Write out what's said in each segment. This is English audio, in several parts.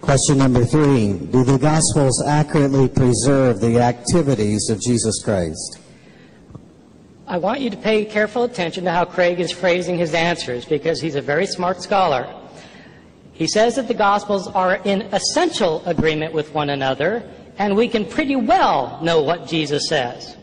Question number 3. Do the Gospels accurately preserve the activities of Jesus Christ? I want you to pay careful attention to how Craig is phrasing his answers, because he's a very smart scholar. He says that the Gospels are in essential agreement with one another, and we can pretty well know what Jesus says.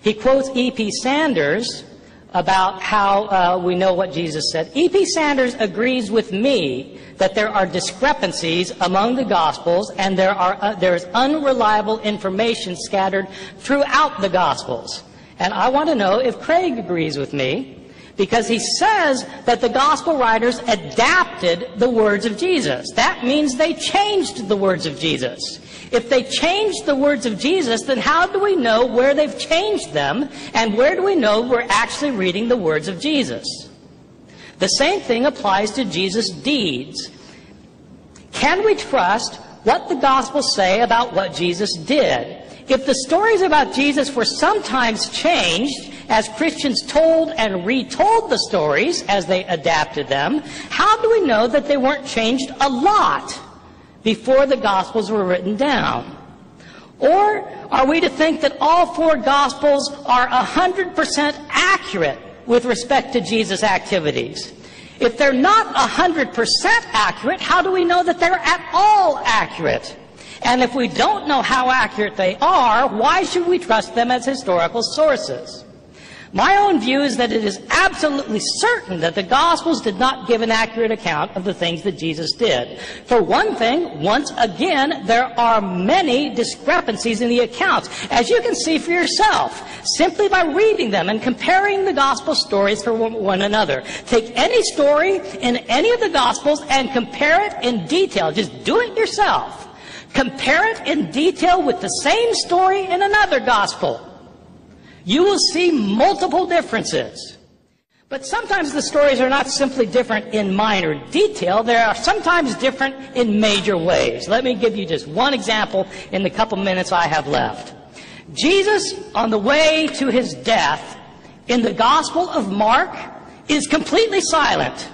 He quotes E.P. Sanders about how we know what Jesus said. E.P. Sanders agrees with me that there are discrepancies among the Gospels, and there is unreliable information scattered throughout the Gospels. And I want to know if Craig agrees with me, because he says that the Gospel writers adapted the words of Jesus. That means they changed the words of Jesus. If they changed the words of Jesus, then how do we know where they've changed them, and where do we know we're actually reading the words of Jesus? The same thing applies to Jesus' deeds. Can we trust what the Gospels say about what Jesus did? If the stories about Jesus were sometimes changed, as Christians told and retold the stories as they adapted them, how do we know that they weren't changed a lot before the Gospels were written down? Or are we to think that all 4 Gospels are 100% accurate with respect to Jesus' activities? If they're not 100% accurate, how do we know that they're at all accurate? And if we don't know how accurate they are, why should we trust them as historical sources? My own view is that it is absolutely certain that the Gospels did not give an accurate account of the things that Jesus did. For one thing, once again, there are many discrepancies in the accounts, as you can see for yourself, simply by reading them and comparing the Gospel stories for one another. Take any story in any of the Gospels and compare it in detail. Just do it yourself. Compare it in detail with the same story in another Gospel. You will see multiple differences. But sometimes the stories are not simply different in minor detail. They are sometimes different in major ways. Let me give you just one example in the couple minutes I have left. Jesus, on the way to his death, in the Gospel of Mark, is completely silent.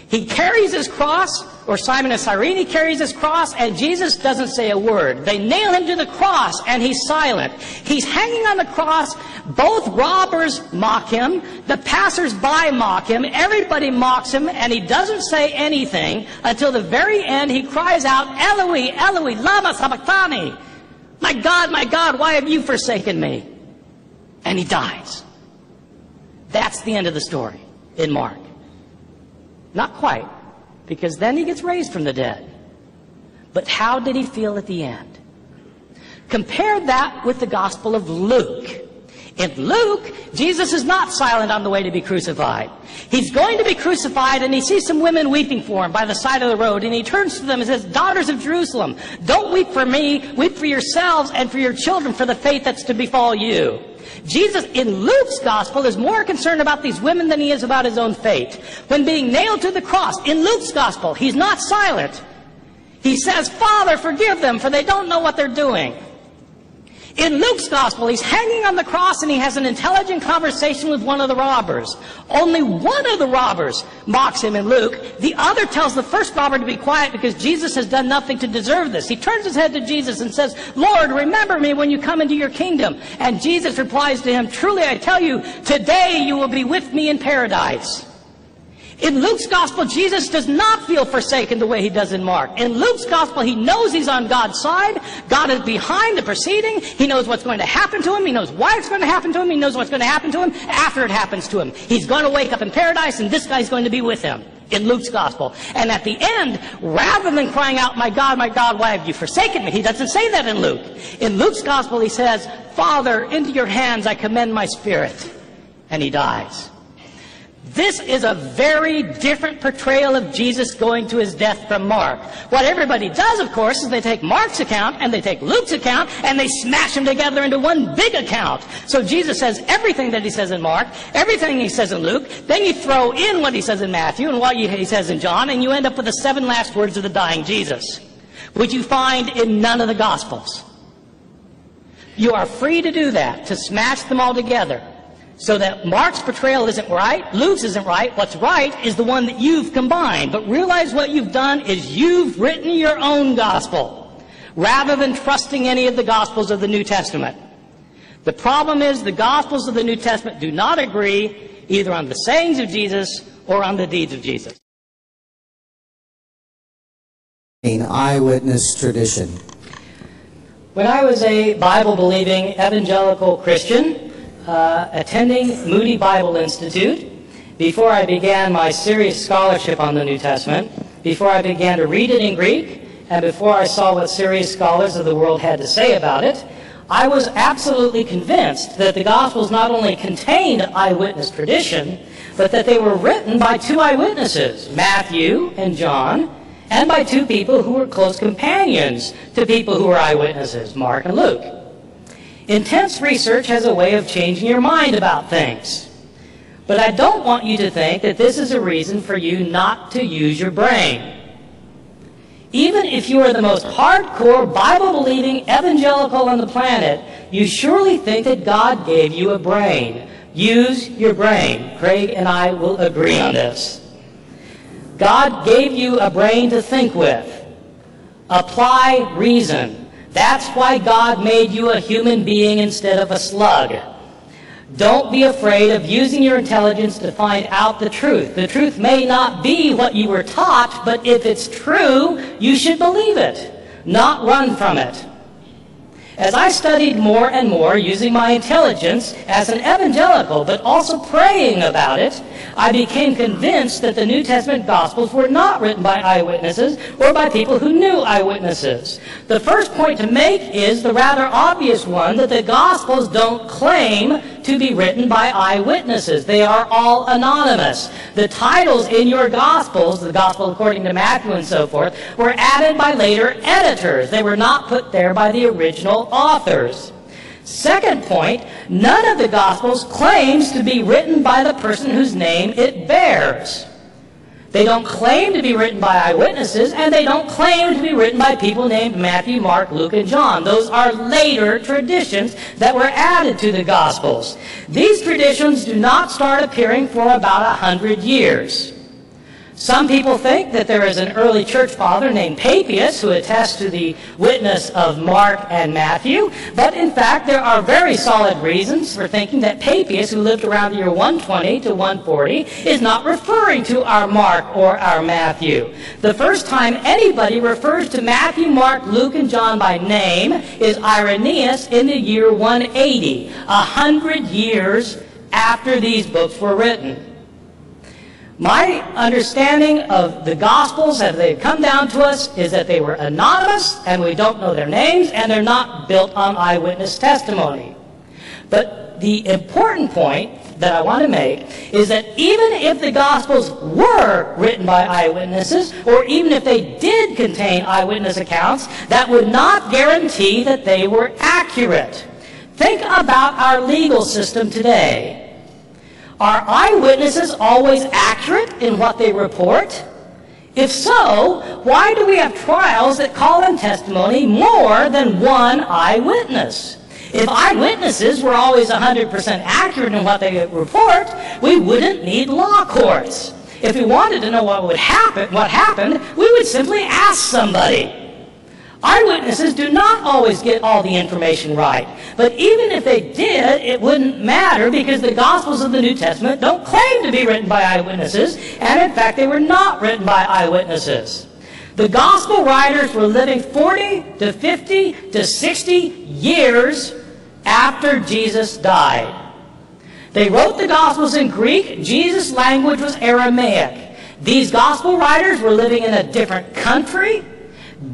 He carries his cross, or Simon of Cyrene carries his cross, and Jesus doesn't say a word. They nail him to the cross, and he's silent. He's hanging on the cross. Both robbers mock him. The passers-by mock him. Everybody mocks him, and he doesn't say anything until the very end. He cries out, Eloi, Eloi, lama sabachthani. My God, why have you forsaken me? And he dies. That's the end of the story in Mark. Not quite, because then he gets raised from the dead. But how did he feel at the end? Compare that with the Gospel of Luke. In Luke, Jesus is not silent on the way to be crucified. He's going to be crucified, and he sees some women weeping for him by the side of the road, and he turns to them and says, Daughters of Jerusalem, don't weep for me, weep for yourselves and for your children for the fate that's to befall you. Jesus, in Luke's Gospel, is more concerned about these women than he is about his own fate. When being nailed to the cross, in Luke's Gospel, he's not silent. He says, Father, forgive them, for they don't know what they're doing. In Luke's Gospel, he's hanging on the cross and he has an intelligent conversation with one of the robbers. Only one of the robbers mocks him in Luke. The other tells the first robber to be quiet because Jesus has done nothing to deserve this. He turns his head to Jesus and says, Lord, remember me when you come into your kingdom. And Jesus replies to him, Truly I tell you, today you will be with me in paradise. In Luke's Gospel, Jesus does not feel forsaken the way he does in Mark. In Luke's Gospel, he knows he's on God's side. God is behind the proceeding. He knows what's going to happen to him. He knows why it's going to happen to him. He knows what's going to happen to him after it happens to him. He's going to wake up in paradise, and this guy's going to be with him in Luke's Gospel. And at the end, rather than crying out, my God, why have you forsaken me? He doesn't say that in Luke. In Luke's Gospel, he says, Father, into your hands I commend my spirit. And he dies. This is a very different portrayal of Jesus going to his death from Mark. What everybody does, of course, is they take Mark's account and they take Luke's account and they smash them together into one big account. So Jesus says everything that he says in Mark, everything he says in Luke, then you throw in what he says in Matthew and what he says in John, and you end up with the 7 last words of the dying Jesus, which you find in none of the Gospels. You are free to do that, to smash them all together. So that Mark's portrayal isn't right, Luke's isn't right. What's right is the one that you've combined. But realize what you've done is you've written your own gospel, rather than trusting any of the gospels of the New Testament. The problem is the gospels of the New Testament do not agree either on the sayings of Jesus or on the deeds of Jesus. Eyewitness tradition. When I was a Bible-believing evangelical Christian, attending Moody Bible Institute, before I began my serious scholarship on the New Testament, before I began to read it in Greek, and before I saw what serious scholars of the world had to say about it, I was absolutely convinced that the Gospels not only contained eyewitness tradition, but that they were written by two eyewitnesses, Matthew and John, and by two people who were close companions to people who were eyewitnesses, Mark and Luke. Intense research has a way of changing your mind about things. But I don't want you to think that this is a reason for you not to use your brain. Even if you are the most hardcore, Bible-believing evangelical on the planet, you surely think that God gave you a brain. Use your brain. Craig and I will agree on this. God gave you a brain to think with. Apply reason. That's why God made you a human being instead of a slug. Don't be afraid of using your intelligence to find out the truth. The truth may not be what you were taught, but if it's true, you should believe it, not run from it. As I studied more and more using my intelligence as an evangelical, but also praying about it, I became convinced that the New Testament Gospels were not written by eyewitnesses or by people who knew eyewitnesses. The first point to make is the rather obvious one that the Gospels don't claim to be written by eyewitnesses. They are all anonymous. The titles in your Gospels, the Gospel according to Matthew and so forth, were added by later editors. They were not put there by the original authors. Second point, none of the Gospels claims to be written by the person whose name it bears. They don't claim to be written by eyewitnesses, and they don't claim to be written by people named Matthew, Mark, Luke, and John. Those are later traditions that were added to the Gospels. These traditions do not start appearing for about 100 years. Some people think that there is an early church father named Papias who attests to the witness of Mark and Matthew, but in fact there are very solid reasons for thinking that Papias, who lived around the year 120 to 140, is not referring to our Mark or our Matthew. The first time anybody refers to Matthew, Mark, Luke, and John by name is Irenaeus in the year 180, 100 years after these books were written. My understanding of the Gospels as they come down to us is that they were anonymous, and we don't know their names, and they're not built on eyewitness testimony. But the important point that I want to make is that even if the Gospels were written by eyewitnesses, or even if they did contain eyewitness accounts, that would not guarantee that they were accurate. Think about our legal system today. Are eyewitnesses always accurate in what they report? If so, why do we have trials that call in testimony more than one eyewitness? If eyewitnesses were always 100% accurate in what they report, we wouldn't need law courts. If we wanted to know what happened, we would simply ask somebody. Eyewitnesses do not always get all the information right. But even if they did, it wouldn't matter because the Gospels of the New Testament don't claim to be written by eyewitnesses, and in fact they were not written by eyewitnesses. The Gospel writers were living 40 to 50 to 60 years after Jesus died. They wrote the Gospels in Greek. Jesus' language was Aramaic. These Gospel writers were living in a different country.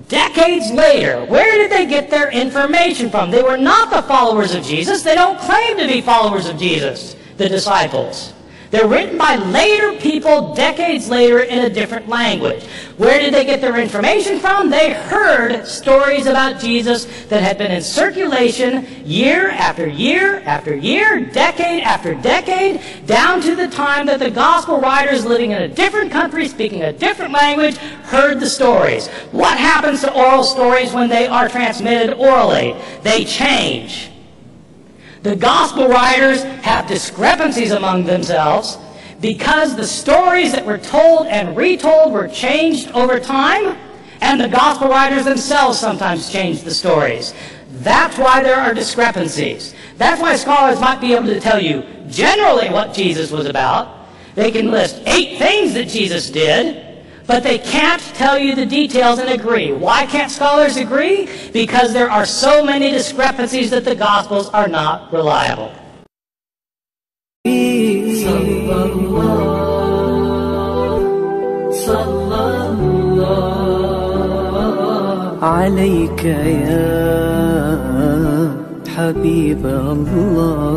Decades later, where did they get their information from? They were not the followers of Jesus. They don't claim to be followers of Jesus, the disciples. They're written by later people decades later in a different language. Where did they get their information from? They heard stories about Jesus that had been in circulation year after year after year, decade after decade, down to the time that the gospel writers living in a different country, speaking a different language, heard the stories. What happens to oral stories when they are transmitted orally? They change. The gospel writers have discrepancies among themselves because the stories that were told and retold were changed over time, and the gospel writers themselves sometimes changed the stories. That's why there are discrepancies. That's why scholars might be able to tell you generally what Jesus was about. They can list 8 things that Jesus did, but they can't tell you the details and agree. Why can't scholars agree? Because there are so many discrepancies that the Gospels are not reliable. عليك يا حبيب الله